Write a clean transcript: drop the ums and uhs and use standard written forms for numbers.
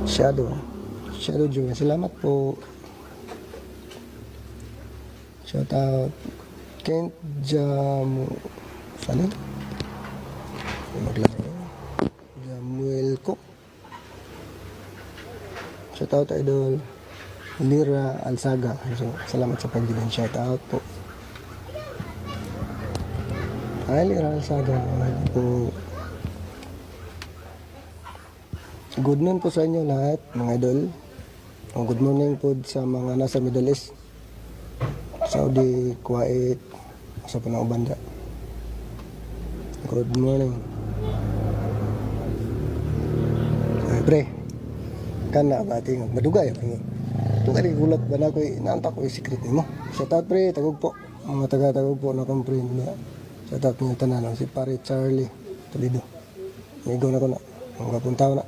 Shadow Joy. Salamat po. Shout out Kent Jamu. Ano? Maglaro. Jamuel ko. Shout out idol Lira Alsaga. So, salamat sa pag-join. Shout out po. Hi Lira Alsaga. Po. Good noon po sa inyo lahat, mga idol. Good morning po sa mga nasa Middle East. Saudi, Kuwait, sa panang banda. Good morning. Ay, pre. Kana ba ating madugay? Ito ka rin gulat ba na ko, inaanta ko yung secret mo. Shout out pre, tagog po. Mga taga-tagog po na kong friend niya. Shout out niya tanan, si pare Charlie Toledo. May na ko na. Mga puntaw na.